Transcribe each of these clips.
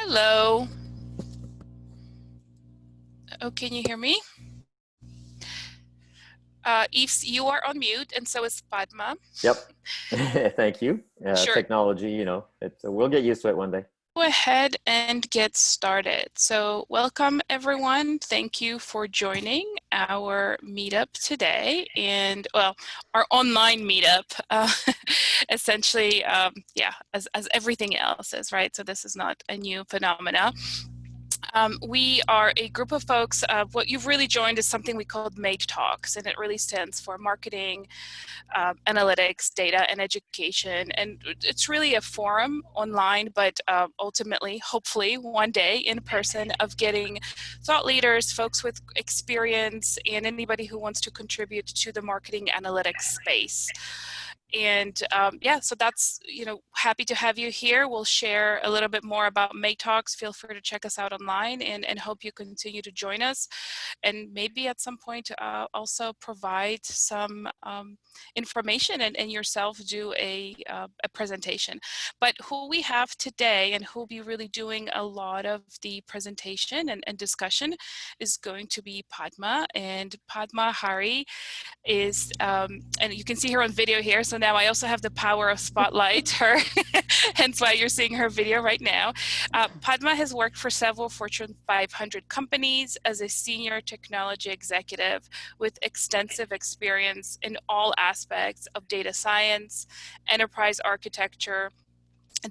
Hello. Oh, can you hear me? Eves, you are on mute, and so is Padma. Yep. Thank you. Sure. Technology, we'll get used to it one day. Go ahead and get started. So welcome everyone. Thank you for joining our meetup today and our online meetup, essentially, as everything else is, right? So this is not a new phenomena. We are a group of folks. What you've really joined is something we called MADE Talks, and it really stands for Marketing, Analytics, Data, and Education. And it's really a forum online, but ultimately, hopefully, one day in person, of getting thought leaders, folks with experience, and anybody who wants to contribute to the marketing analytics space. And so that's, happy to have you here. We'll share a little bit more about May Talks. Feel free to check us out online and hope you continue to join us. And maybe at some point also provide some information and yourself do a presentation. But who we have today and who will be really doing a lot of the presentation and discussion is going to be Padma. And Padma Hari is, and you can see her on video here, so now I also have the power of spotlight her, hence why you're seeing her video right now. Padma has worked for several Fortune 500 companies as a senior technology executive with extensive experience in all aspects of data science, enterprise architecture,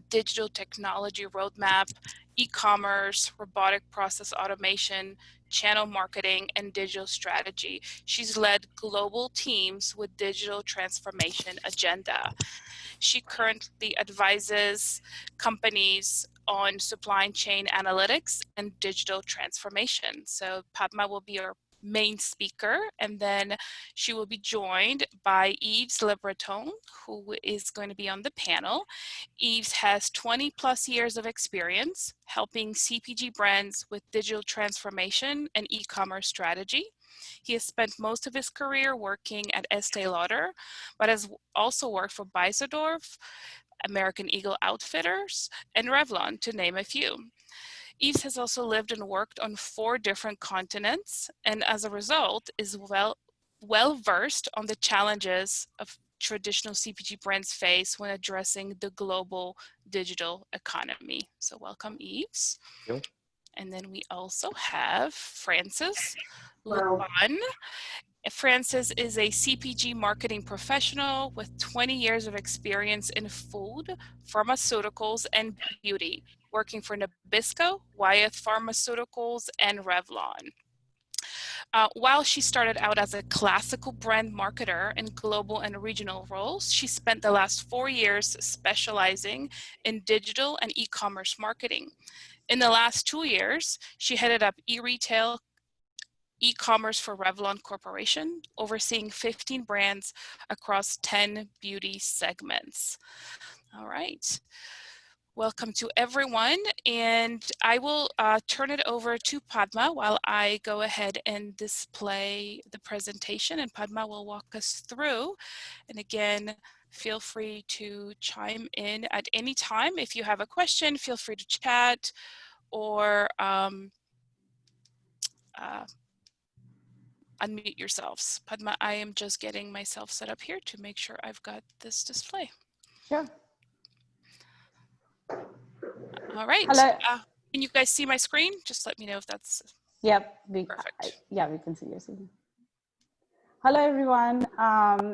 digital technology roadmap, e-commerce, robotic process automation, channel marketing, and digital strategy. She's led global teams with digital transformation agenda. She currently advises companies on supply chain analytics and digital transformation. So Padma will be our main speaker, and then she will be joined by Yves Le Breton, who is going to be on the panel. Yves has 20 plus years of experience helping CPG brands with digital transformation and e-commerce strategy. He has spent most of his career working at Estee Lauder, but has also worked for Beisendorf, American Eagle Outfitters, and Revlon, to name a few. Yves has also lived and worked on 4 different continents, and as a result is well versed on the challenges of traditional CPG brands face when addressing the global digital economy. So welcome, Yves. Thank you. And then we also have Francis Lupan. Francis is a CPG marketing professional with 20 years of experience in food, pharmaceuticals, and beauty, working for Nabisco, Wyeth Pharmaceuticals, and Revlon. While she started out as a classical brand marketer in global and regional roles, she spent the last 4 years specializing in digital and e-commerce marketing. In the last 2 years, she headed up e-retail, e-commerce for Revlon Corporation, overseeing 15 brands across 10 beauty segments. All right. Welcome to everyone, and I will turn it over to Padma while I go ahead and display the presentation, and Padma will walk us through. And again, feel free to chime in at any time. If you have a question, feel free to chat or unmute yourselves. Padma, I am just getting myself set up here to make sure I've got this display. Sure. All right. Hello. Can you guys see my screen? Just let me know if that's Yep. perfect. Yeah, we can see your screen. Hello, everyone.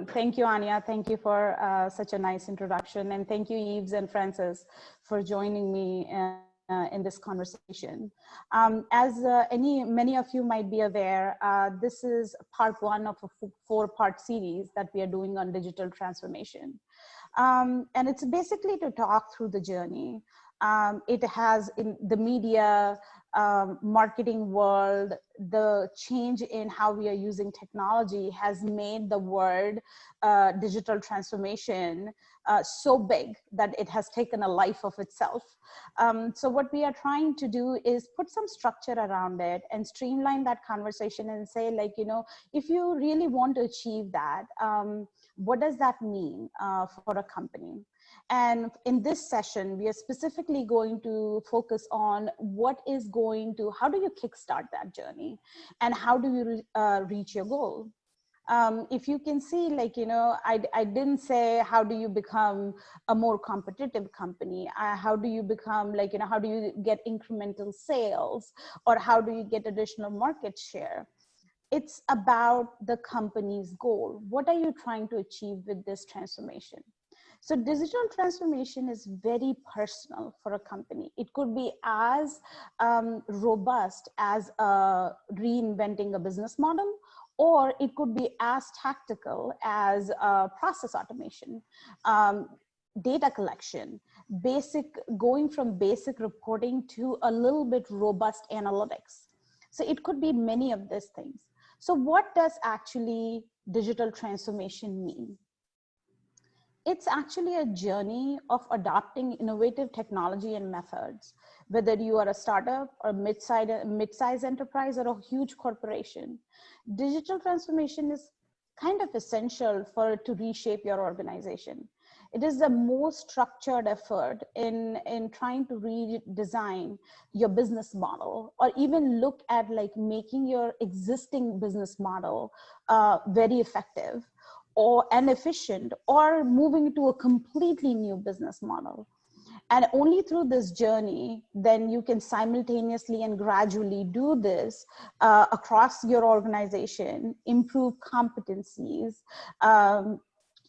Thank you, Anya. Thank you for such a nice introduction. And thank you, Yves and Francis, for joining me in this conversation. As many of you might be aware, this is part 1 of a 4-part series that we are doing on digital transformation. And it's basically to talk through the journey. It has in the media, marketing world, the change in how we are using technology has made the word digital transformation so big that it has taken a life of itself. So what we are trying to do is put some structure around it and streamline that conversation and say, like, if you really want to achieve that, what does that mean for a company? And in this session, we are specifically going to focus on how do you kickstart that journey, and how do you reach your goal? If you can see, I didn't say how do you become a more competitive company, how do you become how do you get incremental sales, or how do you get additional market share. It's about the company's goal. What are you trying to achieve with this transformation? So digital transformation is very personal for a company. It could be as robust as reinventing a business model, or it could be as tactical as process automation, data collection, going from basic reporting to a little bit robust analytics. So it could be many of these things. So what does actually digital transformation mean? It's actually a journey of adopting innovative technology and methods, whether you are a startup or mid-size enterprise or a huge corporation. Digital transformation is kind of essential to reshape your organization. It is the most structured effort in trying to redesign your business model, or even look at making your existing business model very effective and efficient, or moving to a completely new business model. And only through this journey, then you can simultaneously and gradually do this across your organization, improve competencies,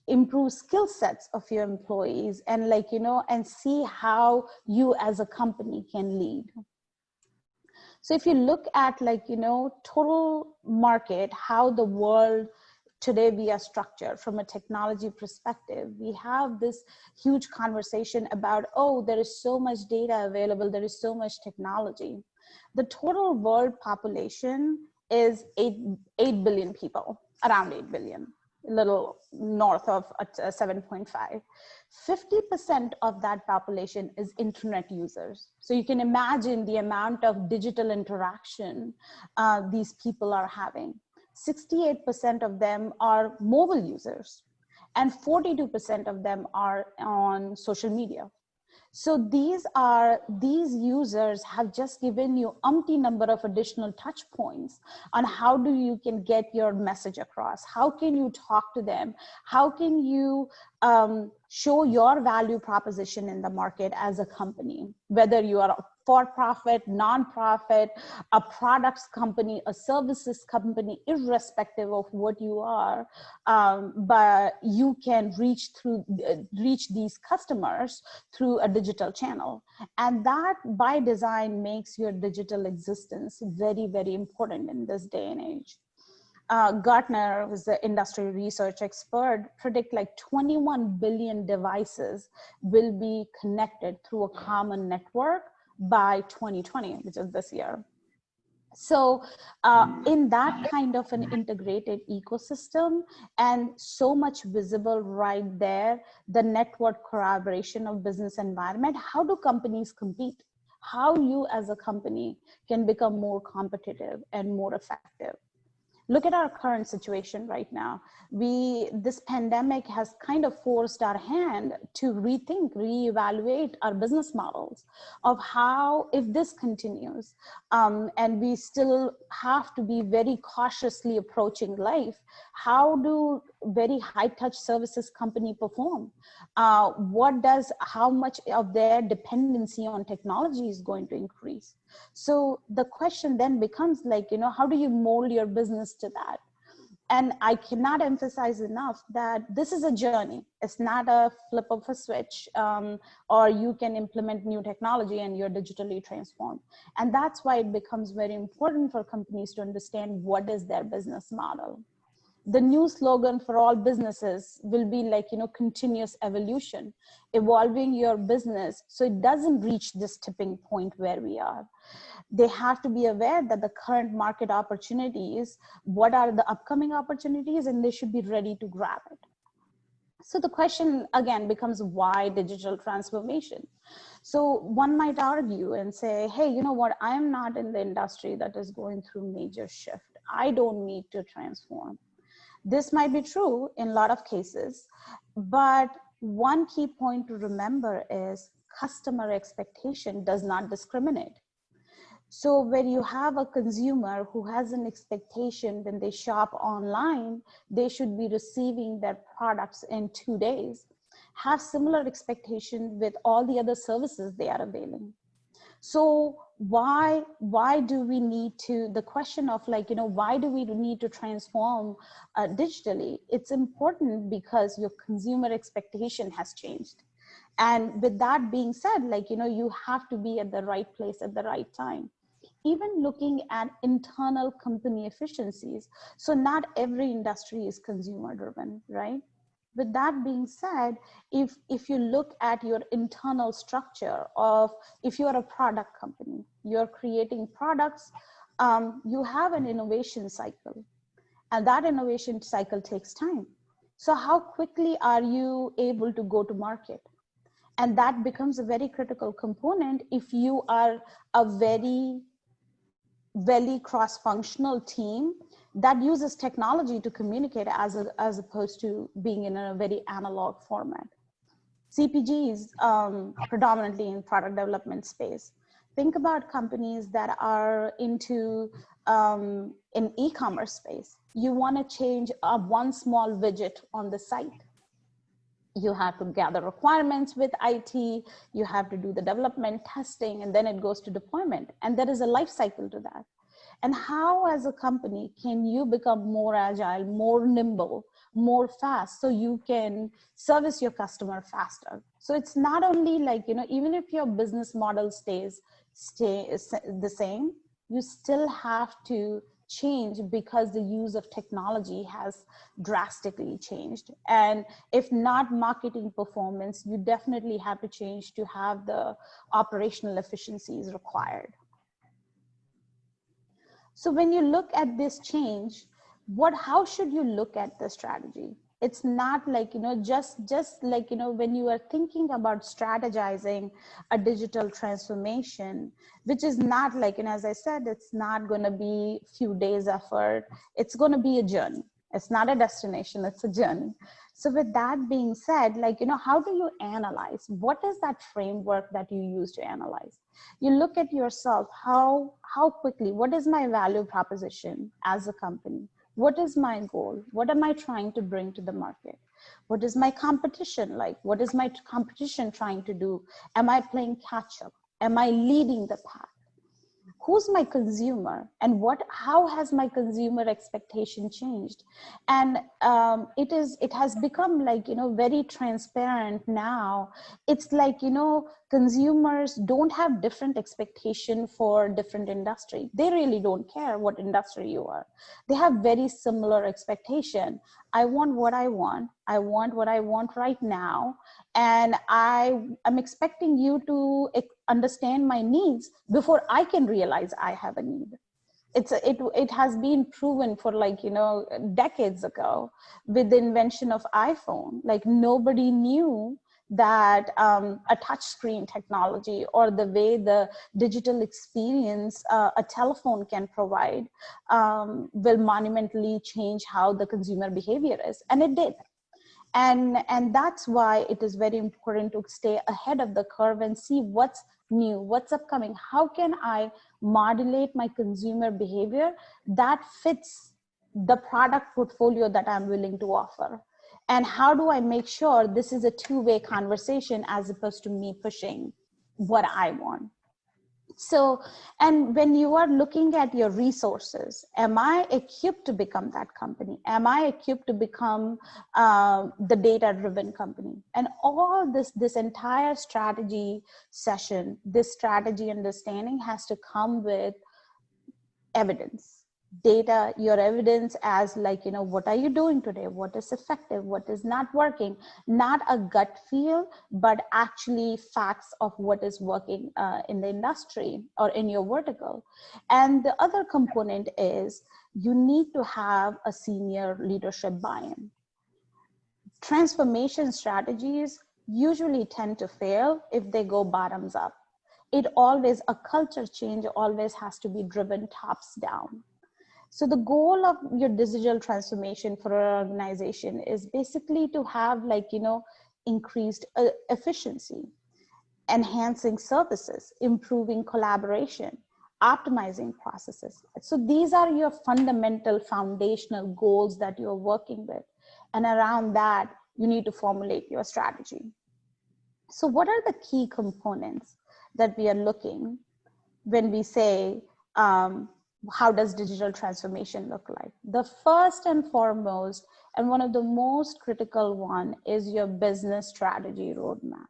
improve skill sets of your employees, and and see how you as a company can lead. So if you look at total market, how the world today we are structured from a technology perspective, we have this huge conversation about, oh, there is so much data available, there is so much technology. The total world population is 8 billion people, around 8 billion, a little north of 7.5. 50% of that population is internet users. So you can imagine the amount of digital interaction these people are having. 68% of them are mobile users, and 42% of them are on social media. So these users have just given you umpty number of additional touch points on how do you can get your message across, how can you talk to them, how can you show your value proposition in the market as a company, whether you are a for-profit, non-profit, a products company, a services company, irrespective of what you are, but you can reach these customers through a digital channel. And that by design makes your digital existence very, very important in this day and age. Gartner, who's the industry research expert, predict 21 billion devices will be connected through a common network by 2020, which is this year. So in that kind of an integrated ecosystem, and so much visible right there, the network collaboration of business environment, how do companies compete? How you as a company can become more competitive and more effective? Look at our current situation right now. This pandemic has kind of forced our hand to rethink, reevaluate our business models of how, if this continues, and we still have to be very cautiously approaching life, how do very high touch services company perform? How much of their dependency on technology is going to increase? So the question then becomes how do you mold your business to that? And I cannot emphasize enough that this is a journey. It's not a flip of a switch, or you can implement new technology and you're digitally transformed. And that's why it becomes very important for companies to understand what is their business model. The new slogan for all businesses will be continuous evolution, evolving your business so it doesn't reach this tipping point where we are. They have to be aware that the current market opportunities, what are the upcoming opportunities, and they should be ready to grab it. So the question again becomes, why digital transformation? So one might argue and say, hey, you know what? I am not in the industry that is going through major shift. I don't need to transform. This might be true in a lot of cases, but one key point to remember is customer expectation does not discriminate. So when you have a consumer who has an expectation when they shop online, they should be receiving their products in 2 days, have similar expectation with all the other services they are availing. So why do we need to, the question of like, why do we need to transform digitally? It's important because your consumer expectation has changed. And with that being said, like, you have to be at the right place at the right time. Even looking at internal company efficiencies. So not every industry is consumer driven, right? With that being said, if you look at your internal structure of, if you're a product company, you're creating products, you have an innovation cycle, and that innovation cycle takes time. So how quickly are you able to go to market? And that becomes a very critical component if you are a very cross-functional team that uses technology to communicate as opposed to being in a very analog format. CPGs, predominantly in product development space. Think about companies that are into in e-commerce space. You want to change one small widget on the site. You have to gather requirements with IT, you have to do the development testing, and then it goes to deployment. And there is a life cycle to that. And how, as a company, can you become more agile, more nimble, more fast, so you can service your customer faster? So it's not only like, even if your business model stays the same, you still have to change because the use of technology has drastically changed. And if not marketing performance, you definitely have to change to have the operational efficiencies required. So when you look at this change, how should you look at the strategy? It's not like, just like, when you are thinking about strategizing a digital transformation, which is not like, and as I said, it's not going to be few days effort. It's going to be a journey. It's not a destination, it's a journey. So with that being said, like, how do you analyze? What is that framework that you use to analyze? You look at yourself, how quickly, what is my value proposition as a company? What is my goal? What am I trying to bring to the market? What is my competition like? What is my competition trying to do? Am I playing catch up? Am I leading the pack? Who's my consumer, and how has my consumer expectation changed? And it has become like, very transparent now. It's like, consumers don't have different expectation for different industry. They really don't care what industry you are. They have very similar expectation. I want what I want. I want what I want right now. And I'm expecting you to understand my needs before I can realize I have a need. It has been proven for like, decades ago with the invention of iPhone. Like nobody knew that a touch screen technology or the way the digital experience a telephone can provide will monumentally change how the consumer behavior is. And it did. And that's why it is very important to stay ahead of the curve and see what's new, what's upcoming. How can I modulate my consumer behavior that fits the product portfolio that I'm willing to offer? And how do I make sure this is a two-way conversation as opposed to me pushing what I want? So, and when you are looking at your resources, am I equipped to become that company? Am I equipped to become the data-driven company? And all this entire strategy session, this strategy understanding has to come with evidence. Data, your evidence as like, what are you doing today? What is effective? What is not working? Not a gut feel, but actually facts of what is working in the industry or in your vertical. And the other component is you need to have a senior leadership buy-in. Transformation strategies usually tend to fail if they go bottoms up. A culture change always has to be driven tops down. So the goal of your digital transformation for an organization is basically to have like, increased efficiency, enhancing services, improving collaboration, optimizing processes. So these are your fundamental foundational goals that you're working with. And around that, you need to formulate your strategy. So what are the key components that we are looking when we say, how does digital transformation look like? The first and foremost, and one of the most critical one, is your business strategy roadmap.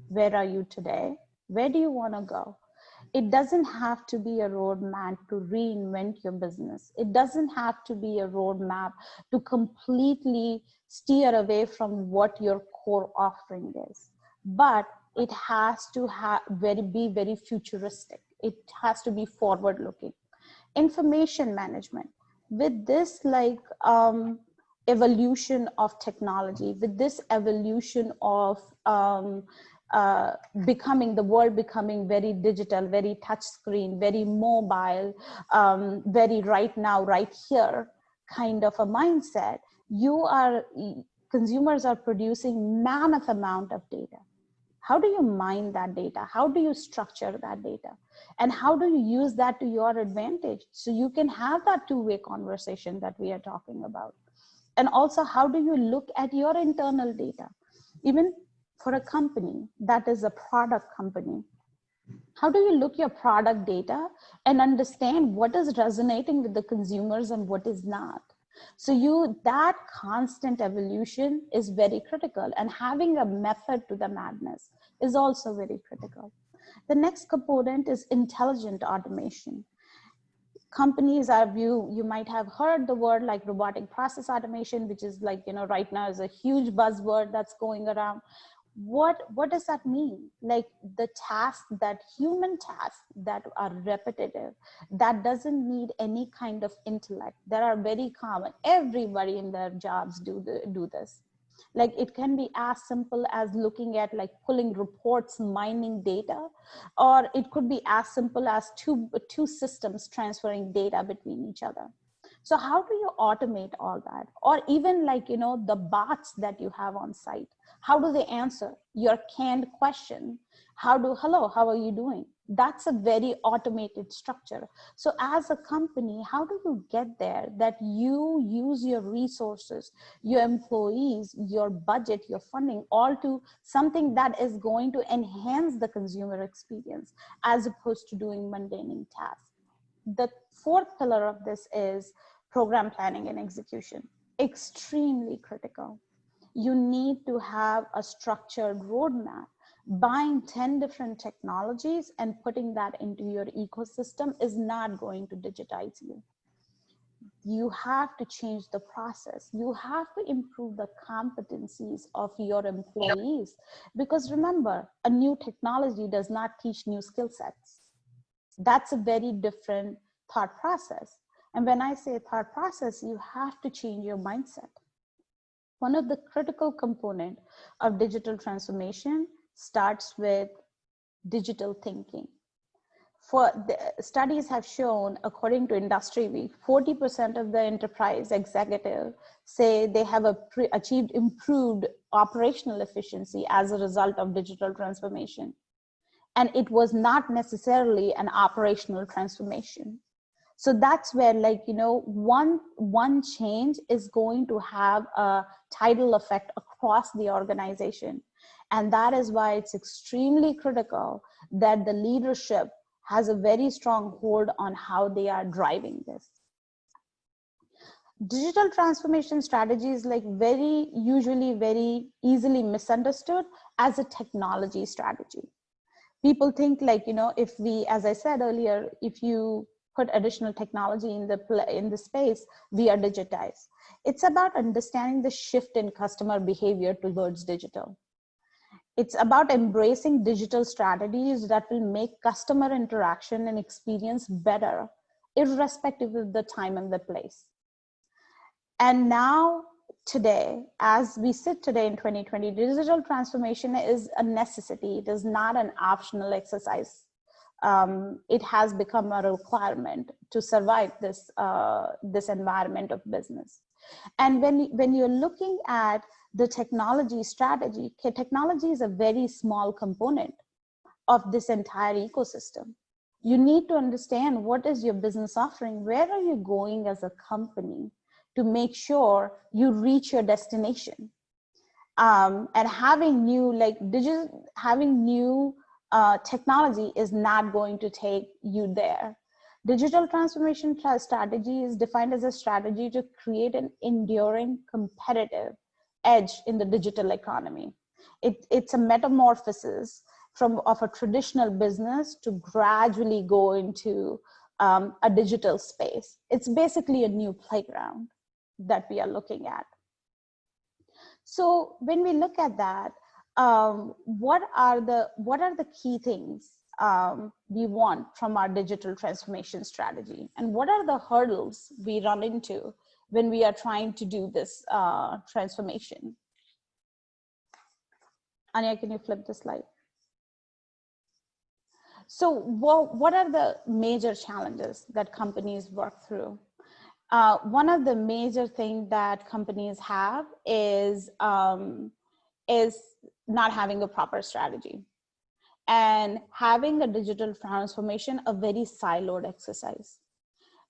Where are you today? Where do you want to go? It doesn't have to be a roadmap to reinvent your business. It doesn't have to be a roadmap to completely steer away from what your core offering is. But it has to be very futuristic. It has to be forward looking. Information management. With this evolution of technology, with this evolution of the world becoming very digital, very touch screen, very mobile, very right now, right here kind of a mindset, consumers are producing mammoth amount of data. How do you mine that data? How do you structure that data? And how do you use that to your advantage so you can have that two-way conversation that we are talking about? And also, how do you look at your internal data? Even for a company that is a product company, how do you look your product data and understand what is resonating with the consumers and what is not? So that constant evolution is very critical, and having a method to the madness is also very critical. The next component is intelligent automation. Companies you might have heard the word like robotic process automation, which is right now is a huge buzzword that's going around. What does that mean? Like the human tasks that are repetitive, that doesn't need any kind of intellect, that are very common. Everybody in their jobs do this. Like it can be as simple as looking at pulling reports, mining data, or it could be as simple as two systems transferring data between each other. So how do you automate all that? Or even the bots that you have on site, how do they answer your canned question? Hello, how are you doing? That's a very automated structure. So as a company, how do you get there that you use your resources, your employees, your budget, your funding, all to something that is going to enhance the consumer experience as opposed to doing mundane tasks? The fourth pillar of this is program planning and execution. Extremely critical. You need to have a structured roadmap. Buying 10 different technologies and putting that into your ecosystem is not going to digitize you. You have to change the process. You have to improve the competencies of your employees, because remember, a new technology does not teach new skill sets. That's a very different thought process. And when I say thought process, you have to change your mindset. One of the critical components of digital transformation starts with digital thinking. Studies have shown, according to Industry Week, 40% of the enterprise executives say they have achieved improved operational efficiency as a result of digital transformation. And it was not necessarily an operational transformation. So that's where one change is going to have a tidal effect across the organization. And that is why it's extremely critical that the leadership has a very strong hold on how they are driving this. Digital transformation strategy is usually very easily misunderstood as a technology strategy. People think if we, as I said earlier, if you put additional technology in the space, we are digitized. It's about understanding the shift in customer behavior towards digital. It's about embracing digital strategies that will make customer interaction and experience better, irrespective of the time and the place. And now, today, as we sit today in 2020, digital transformation is a necessity. It is not an optional exercise. It has become a requirement to survive this environment of business. And when you're looking at the technology strategy. Technology is a very small component of this entire ecosystem. You need to understand what is your business offering, where are you going as a company to make sure you reach your destination. And having new technology is not going to take you there. Digital transformation strategy is defined as a strategy to create an enduring competitive edge in the digital economy. It's a metamorphosis of a traditional business to gradually go into a digital space. It's basically a new playground that we are looking at. So when we look at that, what are the key things we want from our digital transformation strategy, and what are the hurdles we run into when we are trying to do this transformation? Anya, can you flip the slide? So what are the major challenges that companies work through? One of the major things that companies have is not having a proper strategy and having a digital transformation a very siloed exercise.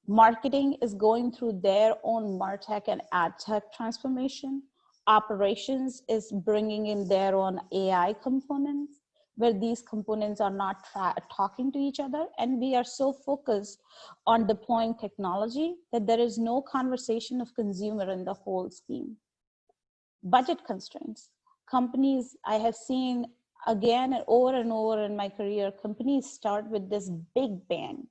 Marketing is going through their own MarTech and AdTech transformation. Operations is bringing in their own AI components, where these components are not talking to each other. And we are so focused on deploying technology that there is no conversation of consumer in the whole scheme. Budget constraints. Companies, I have seen again and over in my career, companies start with this big bang.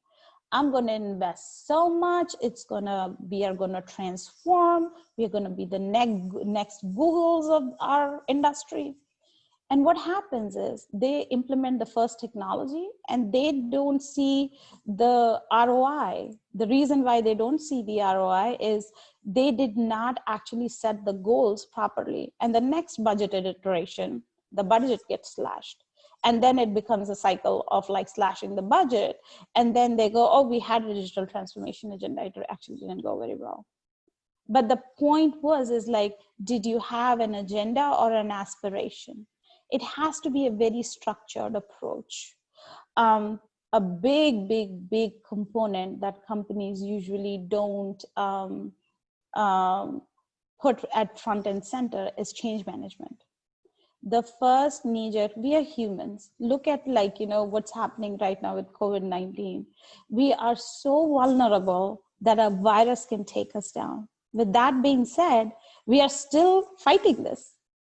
I'm going to invest so much. We are going to transform. We are going to be the next Googles of our industry. And what happens is they implement the first technology and they don't see the ROI. The reason why they don't see the ROI is they did not actually set the goals properly. And the next budgeted iteration, the budget gets slashed. And then it becomes a cycle of like slashing the budget. And then they go, oh, we had a digital transformation agenda. It actually didn't go very well. But the point is like, did you have an agenda or an aspiration? It has to be a very structured approach. A big component that companies usually don't put at front and center is change management. The first knee-jerk, we are humans. Look at what's happening right now with COVID-19. We are so vulnerable that a virus can take us down. With that being said, we are still fighting this.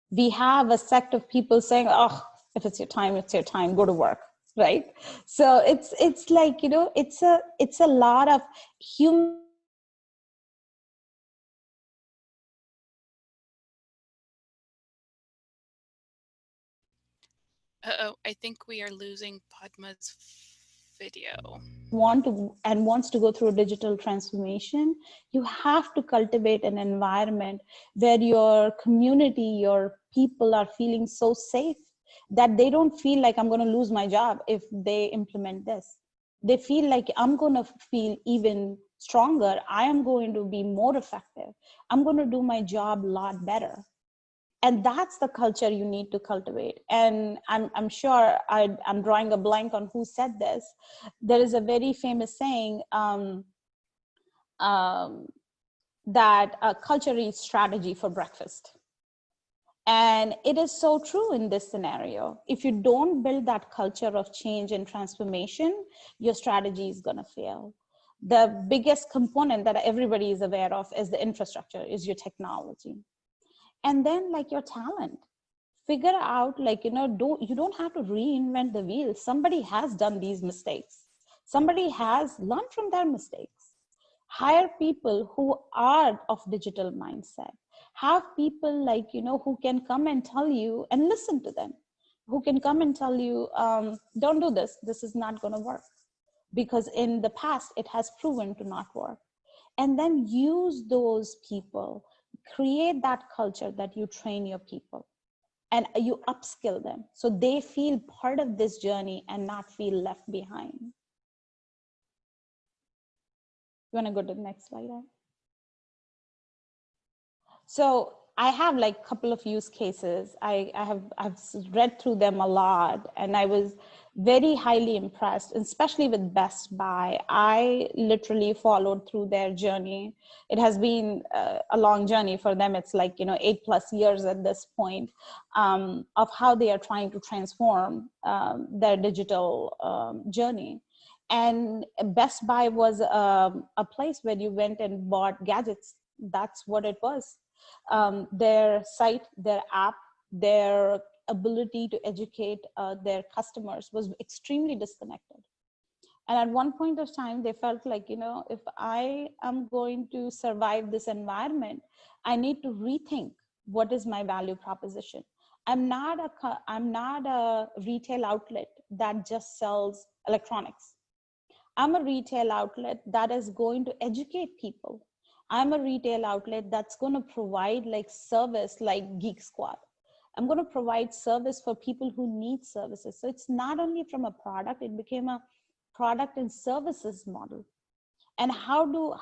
We have a sect of people saying, oh, if it's your time, go to work, right? So it's like, it's a lot of human. Uh-oh, I think we are losing Padma's video. Wants to go through a digital transformation, you have to cultivate an environment where your community, your people are feeling so safe that they don't feel like I'm going to lose my job if they implement this. They feel like I'm going to feel even stronger. I am going to be more effective. I'm going to do my job a lot better. And that's the culture you need to cultivate. And I'm sure I'm drawing a blank on who said this. There is a very famous saying that culture eats strategy for breakfast. And it is so true in this scenario. If you don't build that culture of change and transformation, your strategy is going to fail. The biggest component that everybody is aware of is the infrastructure, is your technology. And then like your talent, figure out you don't have to reinvent the wheel. Somebody has done these mistakes. Somebody has learned from their mistakes. Hire people who are of digital mindset. Have people who can come and tell you and listen to them, who can come and tell you, don't do this. This is not going to work, because in the past it has proven to not work. And then use those people. Create that culture that you train your people and you upskill them so they feel part of this journey and not feel left behind. You want to go to the next slide? So I have like a couple of use cases. I've read through them a lot, and I was very highly impressed, especially with Best Buy. I literally followed through their journey. It has been a long journey for them. It's like, 8+ years at this point, of how they are trying to transform their digital journey. And Best Buy was a place where you went and bought gadgets. That's what it was. Their site, their app, their ability to educate their customers was extremely disconnected. And at one point of time, they felt like, if I am going to survive this environment, I need to rethink what is my value proposition. I'm not a retail outlet that just sells electronics. I'm a retail outlet that is going to educate people. I'm a retail outlet that's going to provide like service like Geek Squad. I'm going to provide service for people who need services. So it's not only from a product, it became a product and services model. And how do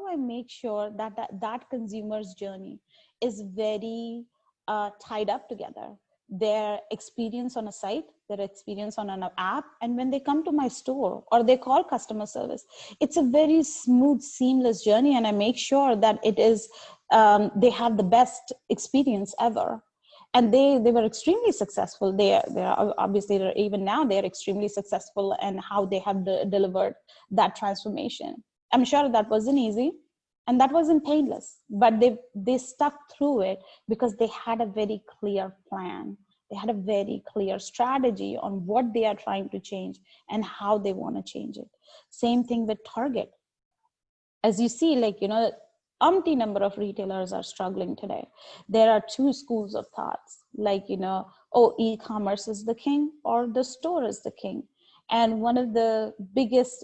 I make sure that consumer's journey is very tied up together? Their experience on a site, their experience on an app, and when they come to my store or they call customer service, it's a very smooth, seamless journey, and I make sure that it is they have the best experience ever. And they were extremely successful. They're obviously, even now they're extremely successful, and how they have delivered that transformation. I'm sure that wasn't easy and that wasn't painless, but they stuck through it because they had a very clear plan. They had a very clear strategy on what they are trying to change and how they want to change it. Same thing with Target. As you see, like, umpty number of retailers are struggling today. There are two schools of thoughts, like, oh, e-commerce is the king or the store is the king. And one of the biggest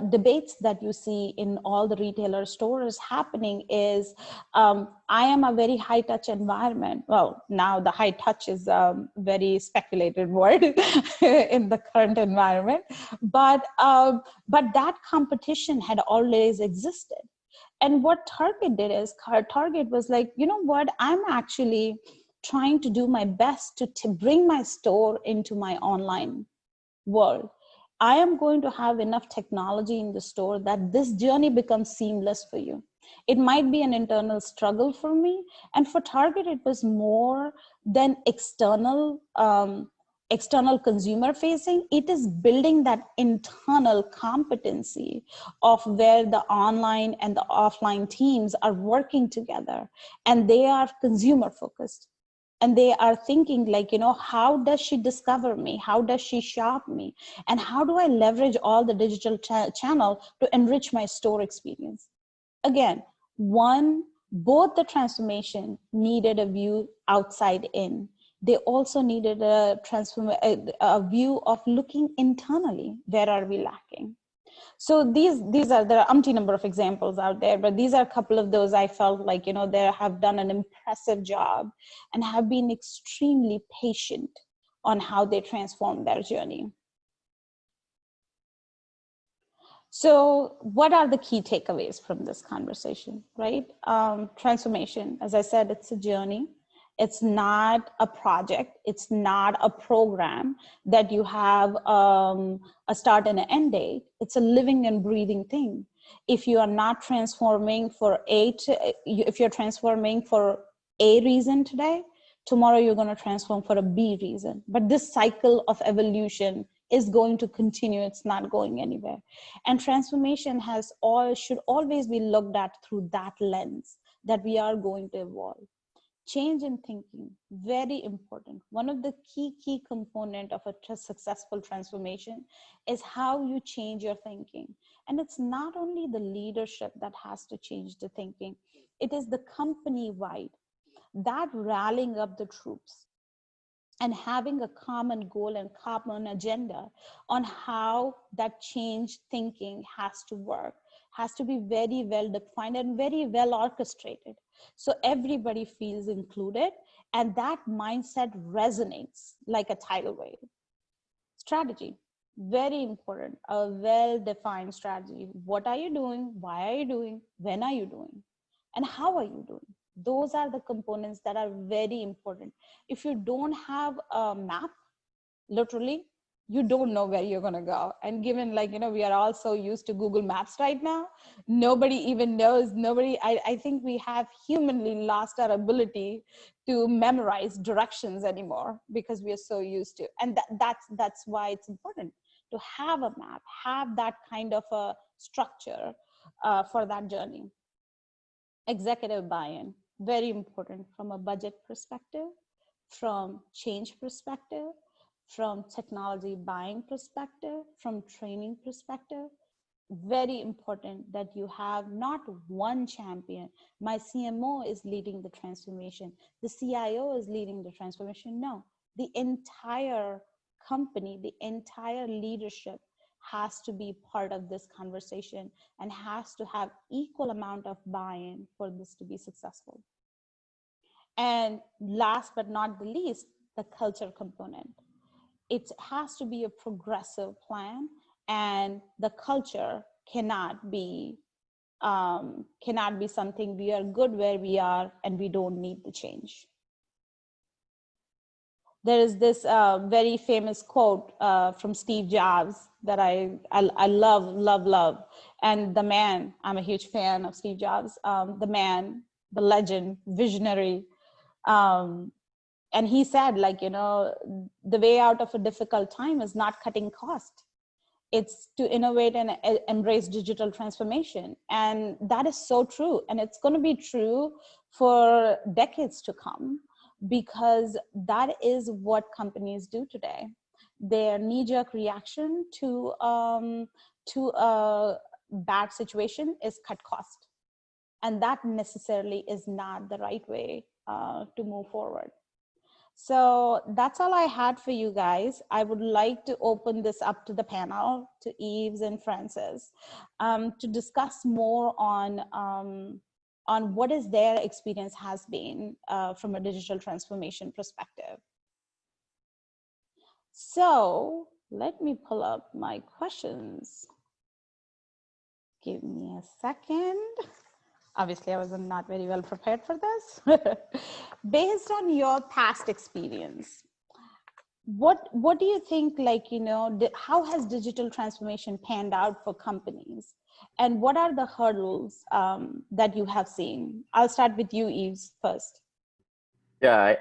debates that you see in all the retailer stores happening is, I am a very high touch environment. Well, now the high touch is a very speculated word in the current environment, but that competition had always existed. And what Target did is, Target was like, you know what, I'm actually trying to do my best to bring my store into my online world. I am going to have enough technology in the store that this journey becomes seamless for you. It might be an internal struggle for me. And for Target, it was more than external consumer facing. It is building that internal competency of where the online and the offline teams are working together, and they are consumer focused. And they are thinking like, how does she discover me? How does she shop me? And how do I leverage all the digital channel to enrich my store experience? Again, both the transformation needed a view outside in. They also needed a view of looking internally. Where are we lacking? So there are umpty number of examples out there, but these are a couple of those I felt like, they have done an impressive job and have been extremely patient on how they transform their journey. So what are the key takeaways from this conversation, right? Transformation, as I said, it's a journey. It's not a project. It's not a program that you have a start and an end date. It's a living and breathing thing. If you are not transforming if you're transforming for A reason today, tomorrow you're going to transform for a B reason. But this cycle of evolution is going to continue. It's not going anywhere. And transformation should always be looked at through that lens, that we are going to evolve. Change in thinking, very important. One of the key component of a successful transformation is how you change your thinking. And it's not only the leadership that has to change the thinking, it is the company-wide, that rallying up the troops and having a common goal and common agenda on how that change thinking has to work, has to be very well defined and very well orchestrated. So everybody feels included, and that mindset resonates like a tidal wave. Strategy, very important, a well-defined strategy. What are you doing? Why are you doing? When are you doing? And how are you doing? Those are the components that are very important. If you don't have a map, literally, you don't know where you're going to go. And given, like, we are all so used to Google Maps right now, nobody even knows. I think we have humanly lost our ability to memorize directions anymore because we are so used to. And that's why it's important to have a map, have that kind of a structure for that journey. Executive buy-in, very important from a budget perspective, from change perspective, from technology buying perspective, from training perspective. Very important that you have not one champion. My CMO is leading the transformation. The CIO is leading the transformation. No, the entire company, the entire leadership has to be part of this conversation and has to have equal amount of buy-in for this to be successful. And last but not the least, the culture component. It has to be a progressive plan, and the culture cannot be something we are good where we are and we don't need the change. There is this very famous quote from Steve Jobs that I love. And the man, I'm a huge fan of Steve Jobs, the man, the legend, visionary. And he said, like, the way out of a difficult time is not cutting cost. It's to innovate and embrace digital transformation. And that is so true. And it's going to be true for decades to come, because that is what companies do today. Their knee-jerk reaction to a bad situation is cut cost. And that necessarily is not the right way to move forward. So that's all I had for you guys. I would like to open this up to the panel, to Yves and Francis, to discuss more on what is their experience has been from a digital transformation perspective. So let me pull up my questions. Give me a second. Obviously, I was not very well prepared for this. Based on your past experience, what do you think, like, how has digital transformation panned out for companies? And what are the hurdles that you have seen? I'll start with you, Yves, first. Yeah,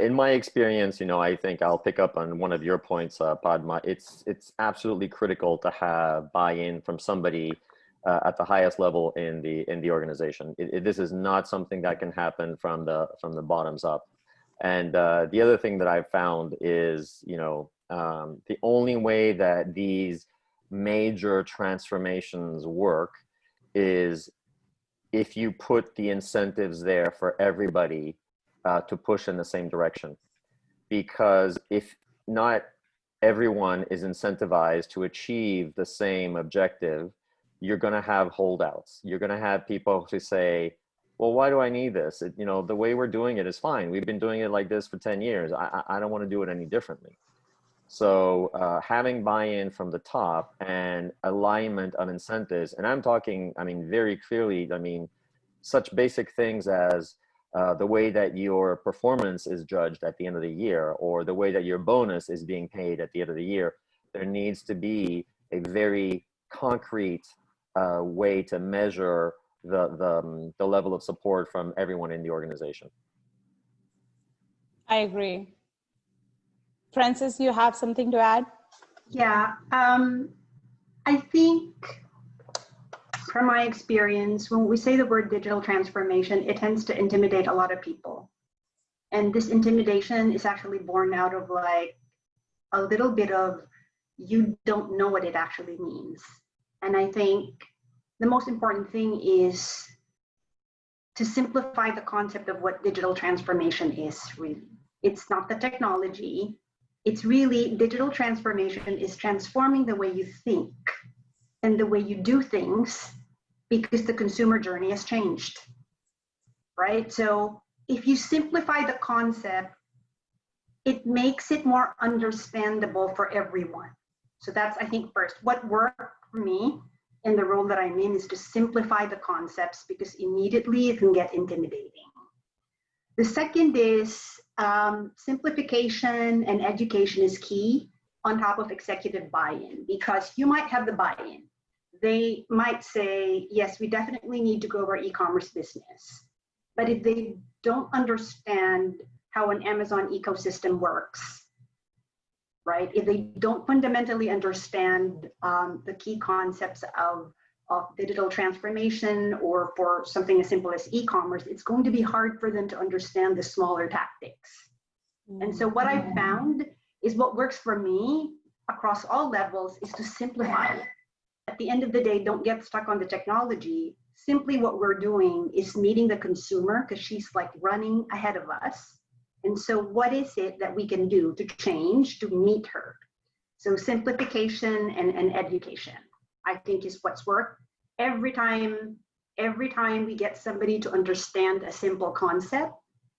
in my experience, I think I'll pick up on one of your points, Padma. It's absolutely critical to have buy-in from somebody at the highest level in the organization. This is not something that can happen from the bottoms up. And the other thing that I've found is, the only way that these major transformations work is if you put the incentives there for everybody to push in the same direction. Because if not everyone is incentivized to achieve the same objective, you're going to have holdouts. You're going to have people who say, well, why do I need this? The way we're doing it is fine. We've been doing it like this for 10 years. I don't want to do it any differently. So having buy-in from the top and alignment on incentives, and I'm talking, very clearly, such basic things as the way that your performance is judged at the end of the year, or the way that your bonus is being paid at the end of the year. There needs to be a very concrete way to measure the level of support from everyone in the organization. I agree. Francis, you have something to add? Yeah, I think from my experience, when we say the word digital transformation, it tends to intimidate a lot of people. And this intimidation is actually born out of like a little bit of, you don't know what it actually means. And I think the most important thing is to simplify the concept of what digital transformation is really. It's not the technology. It's really, digital transformation is transforming the way you think and the way you do things, because the consumer journey has changed, right? So if you simplify the concept, it makes it more understandable for everyone. So that's, I think, first. What worked for me in the role that I'm in is to simplify the concepts, because immediately it can get intimidating. The second is simplification and education is key on top of executive buy-in, because you might have the buy-in. They might say, yes, we definitely need to grow our e-commerce business. But if they don't understand how an Amazon ecosystem works, right? If they don't fundamentally understand the key concepts of digital transformation, or for something as simple as e-commerce, it's going to be hard for them to understand the smaller tactics. And so what I've found is what works for me across all levels is to simplify it. At the end of the day, don't get stuck on the technology. Simply what we're doing is meeting the consumer, because she's like running ahead of us. And so what is it that we can do to change to meet her? So simplification and education, I think, is what's worked. Every time we get somebody to understand a simple concept,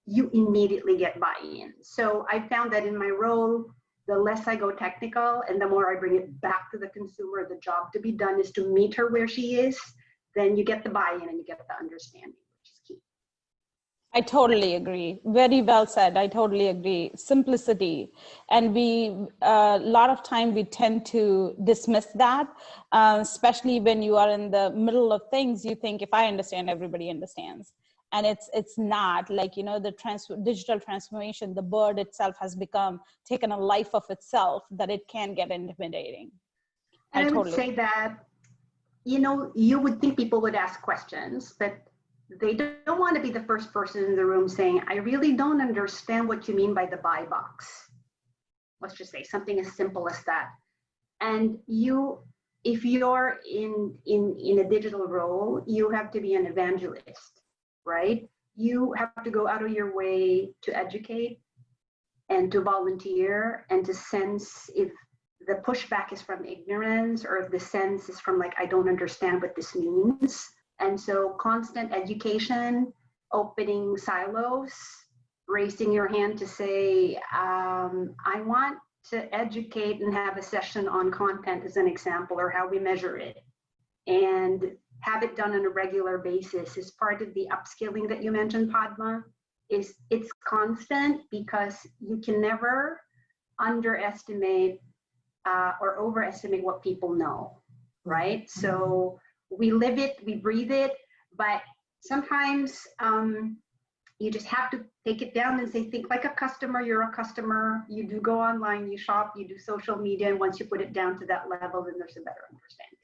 you immediately get buy-in. So I found that in my role, the less I go technical and the more I bring it back to the consumer, the job to be done is to meet her where she is, then you get the buy-in and you get the understanding, which is key. I totally agree. Very well said. I totally agree. Simplicity. And a lot of time we tend to dismiss that, especially when you are in the middle of things. You think, if I understand, everybody understands. And it's not, like, the digital transformation, the bird itself has taken a life of itself, that it can get intimidating. And I would say that, you would think people would ask questions, but they don't want to be the first person in the room saying, I really don't understand what you mean by the buy box. Let's just say something as simple as that. And if you're in a digital role, you have to be an evangelist, right? You have to go out of your way to educate and to volunteer and to sense if the pushback is from ignorance, or if the sense is from like, I don't understand what this means. And so constant education, opening silos, raising your hand to say, I want to educate and have a session on content as an example, or how we measure it, and have it done on a regular basis is part of the upskilling that you mentioned, Padma. It's constant, because you can never underestimate or overestimate what people know, right? So we live it, we breathe it, but sometimes you just have to take it down and say, think like a customer, you're a customer, you do go online, you shop, you do social media, and once you put it down to that level, then there's a better understanding.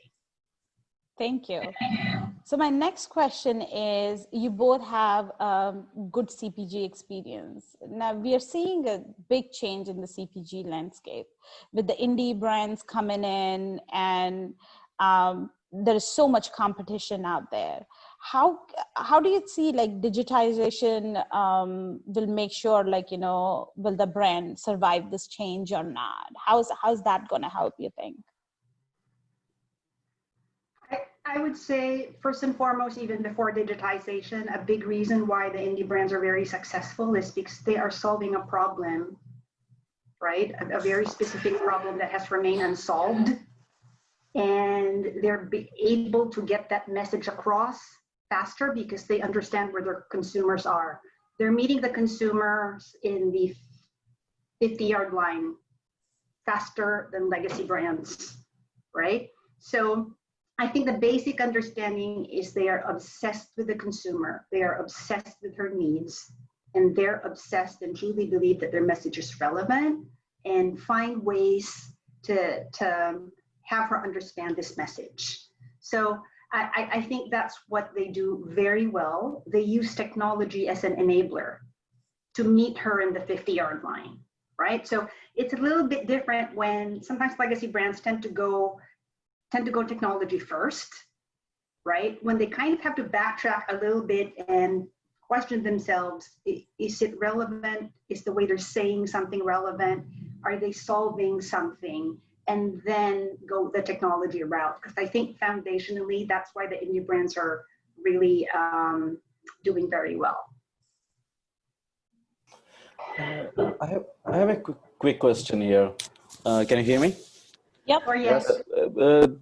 Thank you. So my next question is, you both have good CPG experience. Now we are seeing a big change in the CPG landscape with the indie brands coming in, and there is so much competition out there. How do you see, like, digitization will make sure, like, will the brand survive this change or not? How's that going to help, you think? I would say, first and foremost, even before digitization, a big reason why the indie brands are very successful is because they are solving a problem, right? A very specific problem that has remained unsolved. And they're able to get that message across faster because they understand where their consumers are. They're meeting the consumers in the 50-yard line faster than legacy brands, right? So I think the basic understanding is they are obsessed with the consumer. They are obsessed with her needs, and they're obsessed and truly believe that their message is relevant, and find ways to have her understand this message. So I think that's what they do very well. They use technology as an enabler to meet her in the 50-yard line, right? So it's a little bit different when sometimes legacy brands tend to go technology first, right? When they kind of have to backtrack a little bit and question themselves, is it relevant? Is the way they're saying something relevant? Are they solving something? And then go the technology route. Because I think foundationally, that's why the indie brands are really doing very well. I have a quick question here. Can you hear me? Yep. Or yes.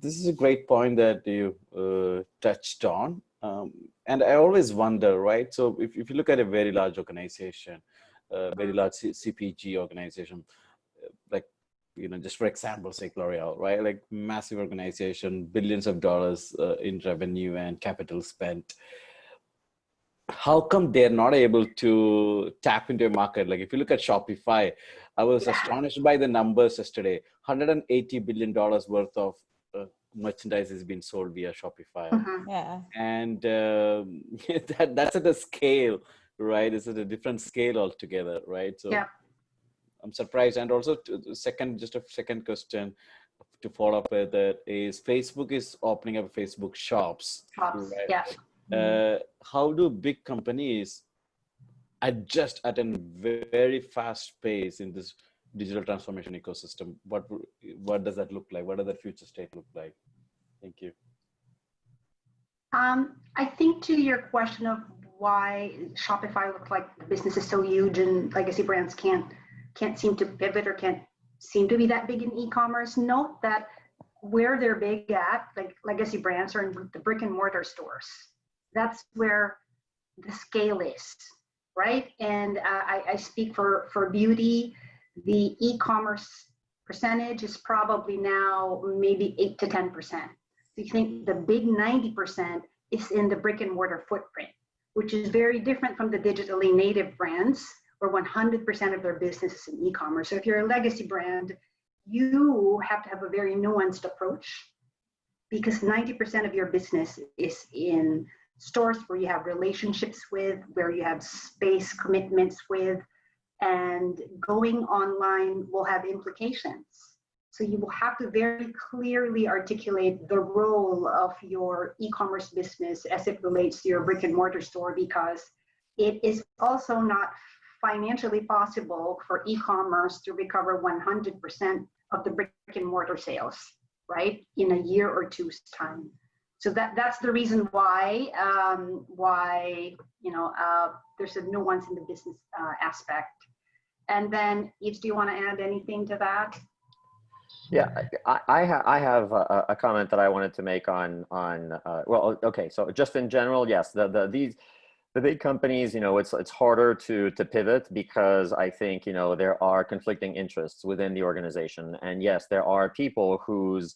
This is a great point that you touched on. And I always wonder, right? So if you look at a very large organization, very large CPG organization, like, just for example, say L'Oreal, right? Like massive organization, billions of dollars in revenue and capital spent. How come they're not able to tap into a market? Like if you look at Shopify, I was astonished by the numbers yesterday. $180 billion worth of merchandise is being sold via Shopify. Yeah. And that's at a scale, right? It's at a different scale altogether, right? So I'm surprised. And also just a second question to follow up with that is Facebook is opening up Facebook shops. Right? How do big companies adjust at a very fast pace in this digital transformation ecosystem? What does that look like? What does that future state look like? Thank you. I think to your question of why Shopify looks like the business is so huge and legacy brands can't seem to pivot or can't seem to be that big in e-commerce. Note that where they're big at, like legacy brands, are in the brick and mortar stores. That's where the scale is, right? And I speak for beauty. The e-commerce percentage is probably now maybe 8 to 10%. So you think the big 90% is in the brick and mortar footprint, which is very different from the digitally native brands where 100% of their business is in e-commerce. So if you're a legacy brand, you have to have a very nuanced approach because 90% of your business is in stores where you have relationships with, where you have space commitments with, and going online will have implications. So you will have to very clearly articulate the role of your e-commerce business as it relates to your brick and mortar store, because it is also not financially possible for e-commerce to recover 100% of the brick and mortar sales, right, in a year or two's time. So that's the reason why there's a nuance in the business aspect. And then, Yves, do you want to add anything to that? Yeah, I have a comment that I wanted to make on well, okay, so just in general, yes, the big companies, it's harder to pivot because I think, there are conflicting interests within the organization. And yes, there are people whose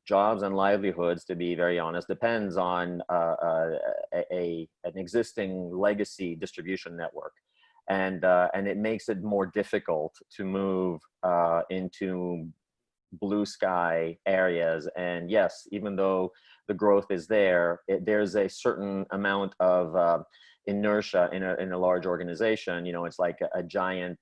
jobs and livelihoods, to be very honest, depends on an existing legacy distribution network. And it makes it more difficult to move into blue sky areas. And yes, even though the growth is there, there's a certain amount of inertia in a large organization. It's like a giant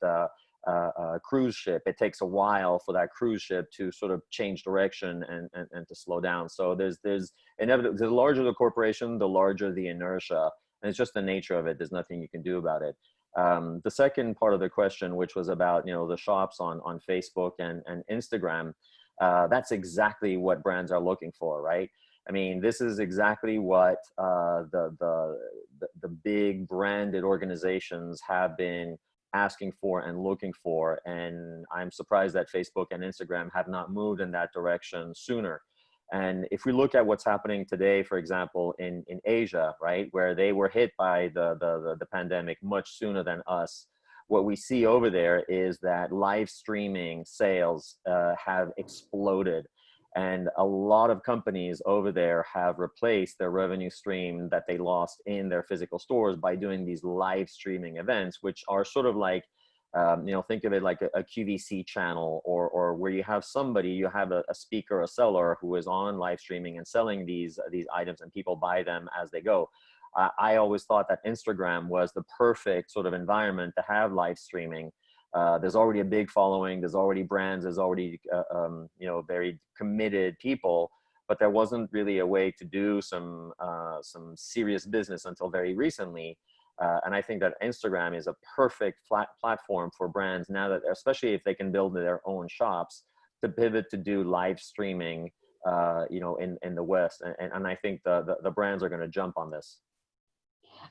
cruise ship. It takes a while for that cruise ship to sort of change direction and to slow down. So there's inevitably, the larger the corporation, the larger the inertia, and it's just the nature of it. There's nothing you can do about it. The second part of the question, which was about the shops on Facebook and Instagram, that's exactly what brands are looking for, right? I mean, this is exactly what the big branded organizations have been asking for and looking for, and I'm surprised that Facebook and Instagram have not moved in that direction sooner. And if we look at what's happening today, for example, in Asia, right, where they were hit by the pandemic much sooner than us, what we see over there is that live streaming sales have exploded. And a lot of companies over there have replaced their revenue stream that they lost in their physical stores by doing these live streaming events, which are sort of like, think of it like a QVC channel, or where you have a speaker, a seller who is on live streaming and selling these items, and people buy them as they go. I always thought that Instagram was the perfect sort of environment to have live streaming. There's already a big following, there's already brands, there's already very committed people, but there wasn't really a way to do some serious business until very recently. And I think that Instagram is a perfect platform for brands now, that especially if they can build their own shops, to pivot to do live streaming in the West. And I think the brands are going to jump on this.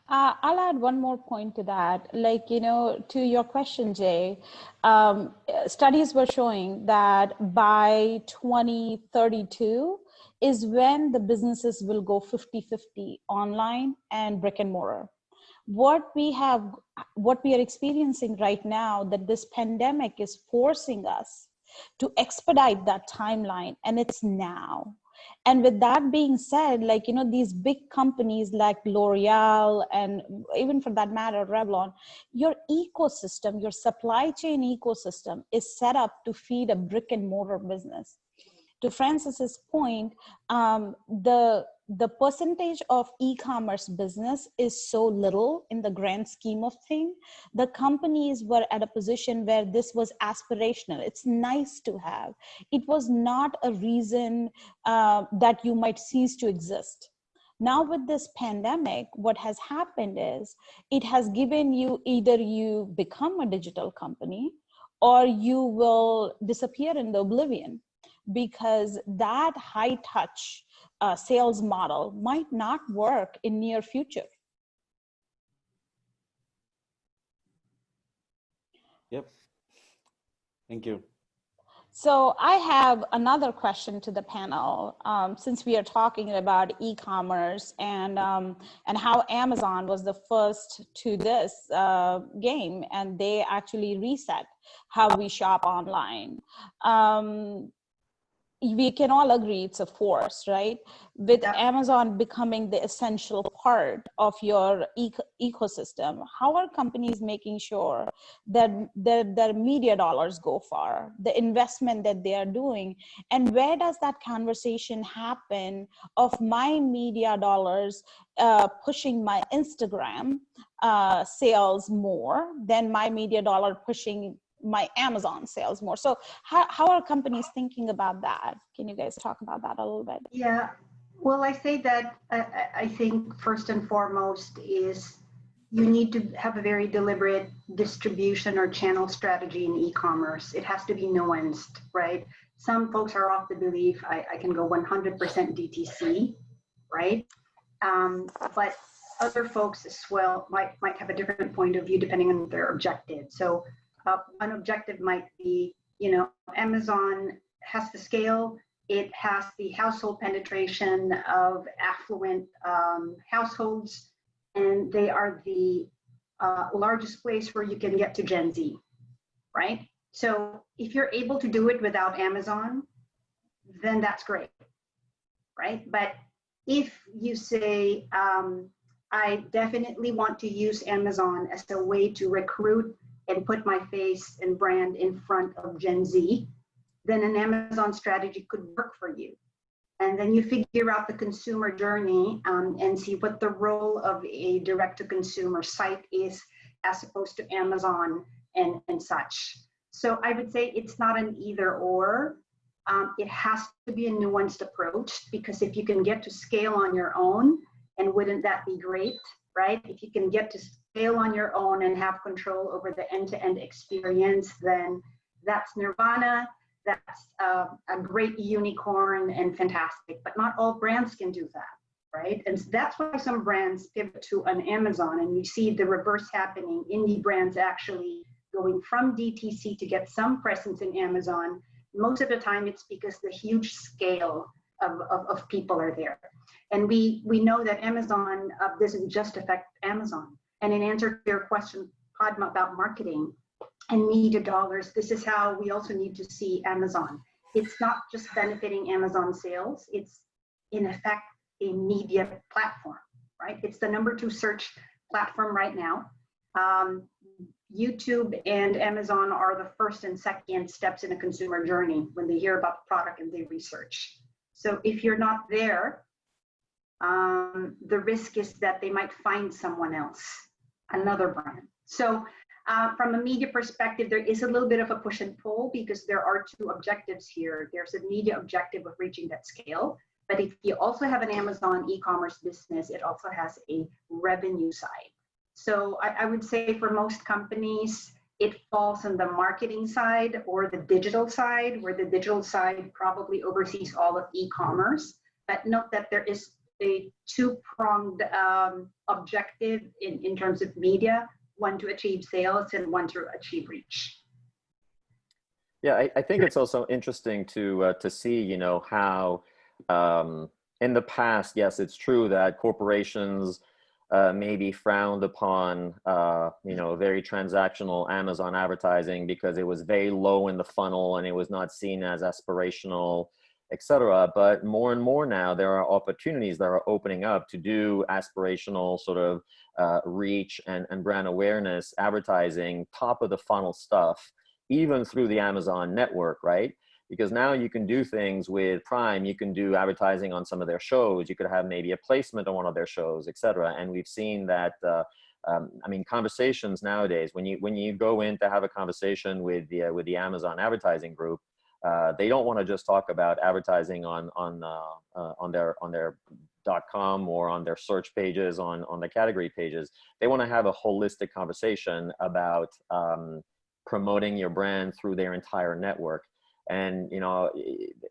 I'll add one more point to that. Like, to your question, Jay, studies were showing that by 2032, is when the businesses will go 50-50 online and brick and mortar. What we are experiencing right now, that this pandemic is forcing us to expedite that timeline, and it's now. And with that being said, like, you know, these big companies like L'Oreal, and even for that matter, Revlon, your ecosystem, your supply chain ecosystem is set up to feed a brick and mortar business. To Francis's point, the percentage of e-commerce business is so little in the grand scheme of things. The companies were at a position where this was aspirational. It's nice to have. It was not a reason that you might cease to exist. Now with this pandemic, what has happened is it has given you, either you become a digital company or you will disappear in the oblivion, because that high touch sales model might not work in near future. Yep. Thank you. So I have another question to the panel, since we are talking about e-commerce and how Amazon was the first to this game, and they actually reset how we shop online. We can all agree it's a force, right? With Amazon becoming the essential part of your ecosystem, how are companies making sure that their media dollars go far, the investment that they are doing, and where does that conversation happen of my media dollars pushing my Instagram sales more than my media dollar pushing my Amazon sales more? So how are companies thinking about that? Can you guys talk about that a little bit? Yeah, well, I say that I think first and foremost is you need to have a very deliberate distribution or channel strategy in e-commerce. It has to be nuanced, right? Some folks are of the belief I can go 100% DTC, right? But other folks as well might have a different point of view depending on their objective. So one objective might be, you know, Amazon has the scale, it has the household penetration of affluent households, and they are the largest place where you can get to Gen Z, right? So if you're able to do it without Amazon, then that's great, right? But if you say, I definitely want to use Amazon as a way to recruit and put my face and brand in front of Gen Z, then an Amazon strategy could work for you. And then you figure out the consumer journey and see what the role of a direct-to-consumer site is as opposed to Amazon and such. So I would say it's not an either or. It has to be a nuanced approach, because if you can get to scale on your own, and wouldn't that be great, right? If you can get to scale on your own and have control over the end-to-end experience, then that's nirvana. That's a great unicorn and fantastic, but not all brands can do that, right? And that's why some brands pivot to an Amazon, and you see the reverse happening, indie brands actually going from DTC to get some presence in Amazon. Most of the time it's because the huge scale of people are there. And we know that Amazon doesn't just affect Amazon. And in answer to your question, Padma, about marketing and media dollars, this is how we also need to see Amazon. It's not just benefiting Amazon sales, it's in effect a media platform, right? It's the #2 search platform right now. YouTube and Amazon are the first and second steps in a consumer journey when they hear about the product and they research. So if you're not there, the risk is that they might find someone else, another brand. So from a media perspective, there is a little bit of a push and pull, because there are two objectives here. There's a media objective of reaching that scale, but if you also have an Amazon e-commerce business, it also has a revenue side. So I would say for most companies, it falls on the marketing side or the digital side, where the digital side probably oversees all of e-commerce. But note that there is a two-pronged objective in terms of media, one to achieve sales and one to achieve reach. Yeah, I think it's also interesting to see, you know, how In the past, yes, it's true that corporations maybe frowned upon, very transactional Amazon advertising because it was very low in the funnel and it was not seen as aspirational, etc. But more and more now, there are opportunities that are opening up to do aspirational sort of reach and brand awareness advertising, top of the funnel stuff, even through the Amazon network, right? Because now you can do things with Prime, you can do advertising on some of their shows, you could have maybe a placement on one of their shows, etc. And we've seen that, conversations nowadays, when you go in to have a conversation with the Amazon advertising group, they don't want to just talk about advertising on their .com or on their search pages, on the category pages. They want to have a holistic conversation about promoting your brand through their entire network. And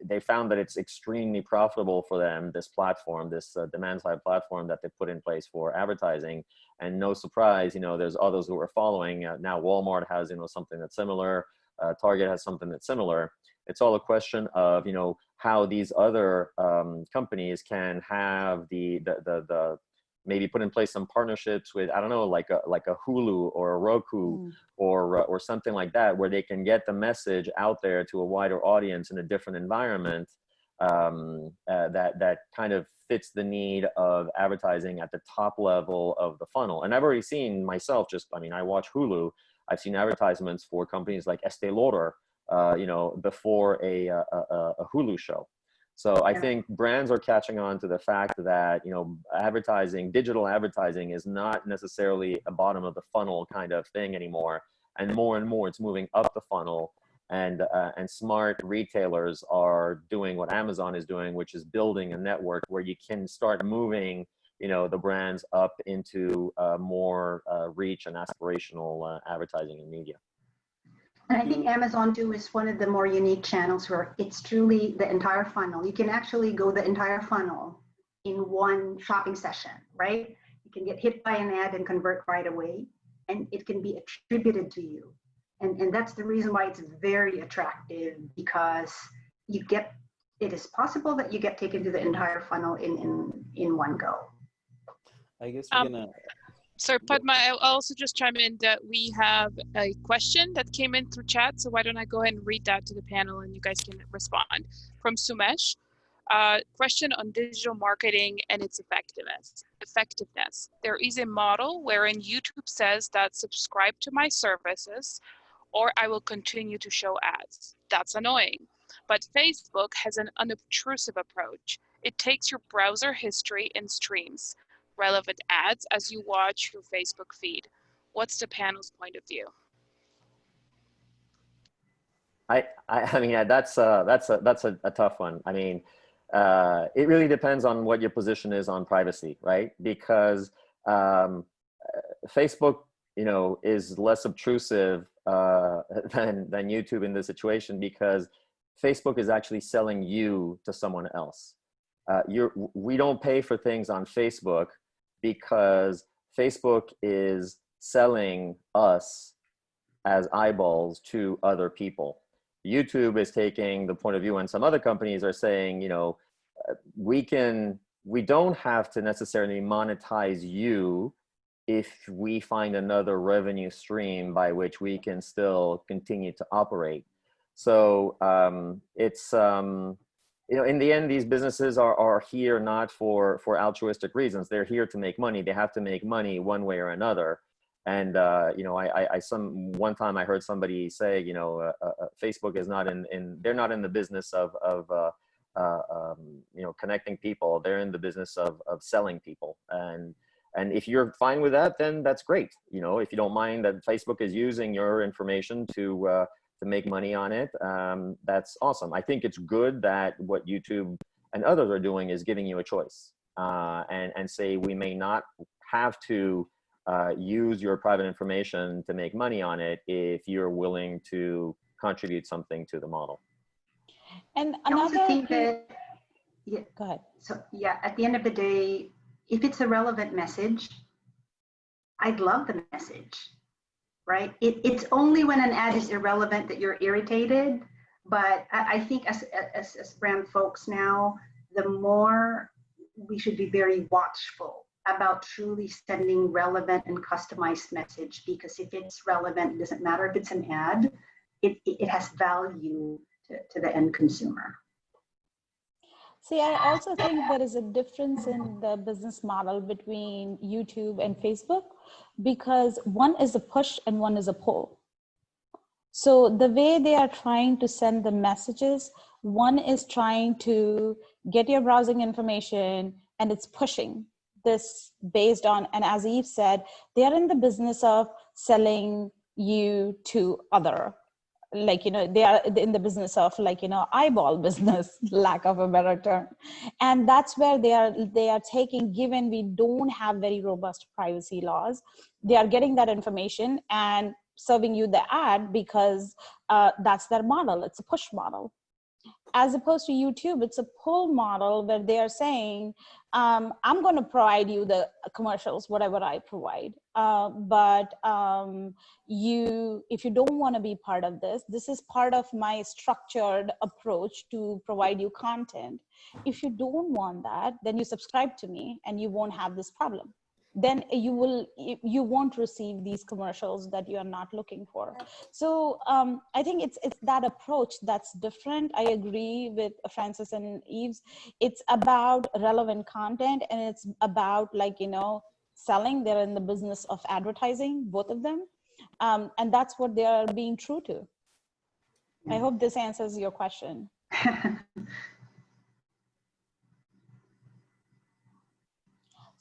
they found that it's extremely profitable for them, this platform, this demand side platform that they put in place for advertising. And no surprise, there's others who are following. Now Walmart has something that's similar. Target has something that's similar. It's all a question of how these other companies can have the maybe put in place some partnerships with, I don't know, like a Hulu or a Roku or something like that, where they can get the message out there to a wider audience in a different environment that kind of fits the need of advertising at the top level of the funnel. And I've already seen myself, I watch Hulu. I've seen advertisements for companies like Estee Lauder, before a Hulu show. So I think brands are catching on to the fact that, digital advertising is not necessarily a bottom of the funnel kind of thing anymore. And more it's moving up the funnel, and smart retailers are doing what Amazon is doing, which is building a network where you can start moving, the brands up into more reach and aspirational advertising and media. And I think Amazon too is one of the more unique channels where it's truly the entire funnel. You can actually go the entire funnel in one shopping session, right? You can get hit by an ad and convert right away, and it can be attributed to you. And that's the reason why it's very attractive, because it is possible that you get taken to the entire funnel in one go. I guess we're gonna... Sorry, Padma, I'll also just chime in that we have a question that came in through chat. So why don't I go ahead and read that to the panel and you guys can respond. From Sumesh, question on digital marketing and its effectiveness. There is a model wherein YouTube says that subscribe to my services or I will continue to show ads. That's annoying. But Facebook has an unobtrusive approach. It takes your browser history and streams relevant ads as you watch your Facebook feed. What's the panel's point of view? That's a tough one. It really depends on what your position is on privacy, right? Because Facebook, is less obtrusive than YouTube in this situation, because Facebook is actually selling you to someone else. We don't pay for things on Facebook because Facebook is selling us as eyeballs to other people. YouTube is taking the point of view, and some other companies are saying, we don't have to necessarily monetize you if we find another revenue stream by which we can still continue to operate. So it's, in the end, these businesses are here not for altruistic reasons. They're here to make money. They have to make money one way or another. And one time I heard somebody say, Facebook is not they're not in the business of connecting people. They're in the business of selling people. And if you're fine with that, then that's great. If you don't mind that Facebook is using your information to make money on it, that's awesome. I think it's good that what YouTube and others are doing is giving you a choice, and say we may not have to use your private information to make money on it if you're willing to contribute something to the model. And I also think that, go ahead. So yeah, at the end of the day, if it's a relevant message, I'd love the message. Right? It's only when an ad is irrelevant that you're irritated. But I think as brand folks now, the more we should be very watchful about truly sending relevant and customized message, because if it's relevant, it doesn't matter if it's an ad, it has value to the end consumer. See, I also think there is a difference in the business model between YouTube and Facebook, because one is a push and one is a pull. So the way they are trying to send the messages, one is trying to get your browsing information and it's pushing this based on, and as Eve said, they are in the business of selling you to other, like, you know, they are in the business of, like, you know, eyeball business, lack of a better term. And that's where they are taking, given we don't have very robust privacy laws, they are getting that information and serving you the ad because that's their model. It's a push model. As opposed to YouTube, it's a pull model where they are saying, I'm going to provide you the commercials, whatever I provide. But if you don't want to be part of this, this is part of my structured approach to provide you content. If you don't want that, then you subscribe to me and you won't have this problem. Then you won't receive these commercials that you are not looking for. So I think it's that approach that's different. I agree with Francis and Eves. It's about relevant content, and it's about, like, you know, selling. They're in the business of advertising, both of them, and that's what they are being true to. I hope this answers your question.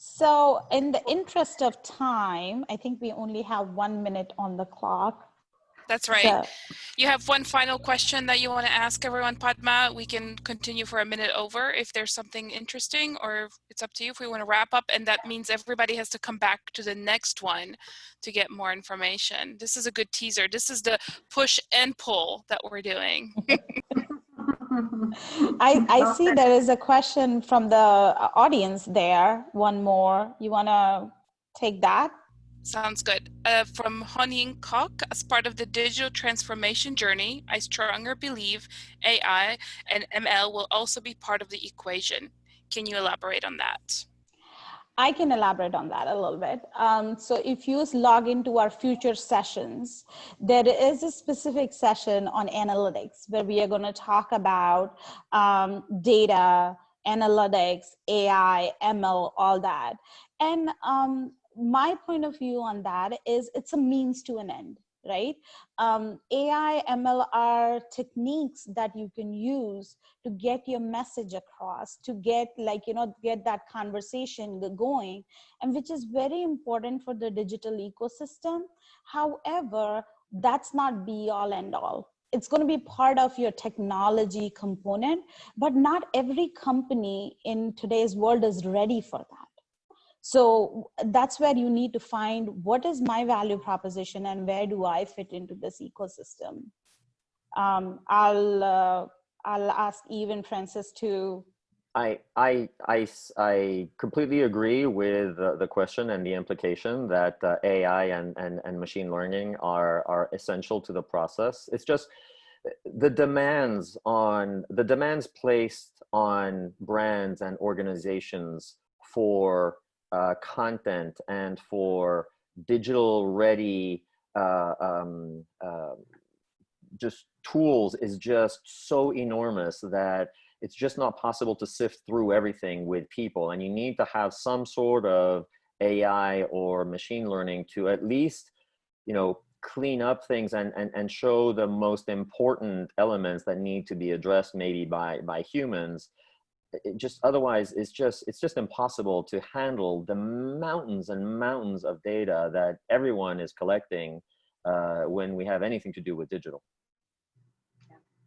So in the interest of time, I think we only have 1 minute on the clock. That's right. So, you have one final question that you want to ask everyone, Padma. We can continue for a minute over if there's something interesting, or it's up to you if we want to wrap up. And that means everybody has to come back to the next one to get more information. This is a good teaser. This is the push and pull that we're doing. I see there is a question from the audience there. One more. You want to take that? Sounds good. From Honing Kok, as part of the digital transformation journey, I strongly believe AI and ML will also be part of the equation. Can you elaborate on that? I can elaborate on that a little bit. So if you log into our future sessions, there is a specific session on analytics where we are going to talk about data, analytics, AI, ML, all that. And my point of view on that is it's a means to an end, right? AI, ML are techniques that you can use to get your message across, to get, like, you know, get that conversation going, and which is very important for the digital ecosystem. However, that's not be all and all. It's going to be part of your technology component, but not every company in today's world is ready for that. So that's where you need to find what is my value proposition and where do I fit into this ecosystem. I'll ask Eve and Francis to. I completely agree with the question and the implication that AI and machine learning are essential to the process. It's just the demands placed on brands and organizations for content and for digital ready just tools is just so enormous that it's just not possible to sift through everything with people, and you need to have some sort of AI or machine learning to at least, you know, clean up things and show the most important elements that need to be addressed maybe by humans. It just, otherwise it's just impossible to handle the mountains and mountains of data that everyone is collecting when we have anything to do with digital.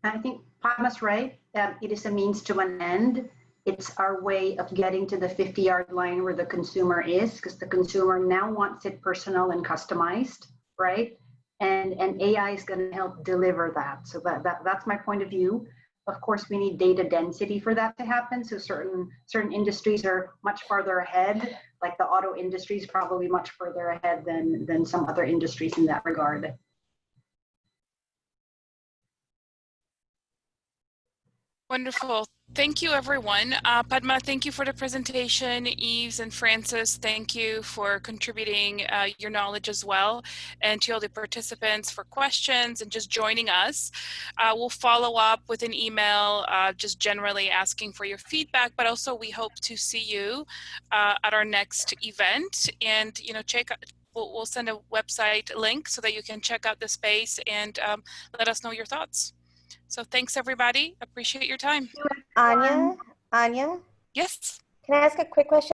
I think Padma's right. It is a means to an end. It's our way of getting to the 50-yard line where the consumer is, because the consumer now wants it personal and customized, right? And AI is going to help deliver that. So that's my point of view. Of course, we need data density for that to happen. So certain industries are much farther ahead, like the auto industry is probably much further ahead than some other industries in that regard. Wonderful. Thank you, everyone. Padma, thank you for the presentation. Yves and Francis, thank you for contributing your knowledge as well. And to all the participants for questions and just joining us. We'll follow up with an email just generally asking for your feedback, but also we hope to see you at our next event. And, you know, we'll send a website link so that you can check out the space and let us know your thoughts. So thanks, everybody. Appreciate your time. Anya? Yes. Can I ask a quick question?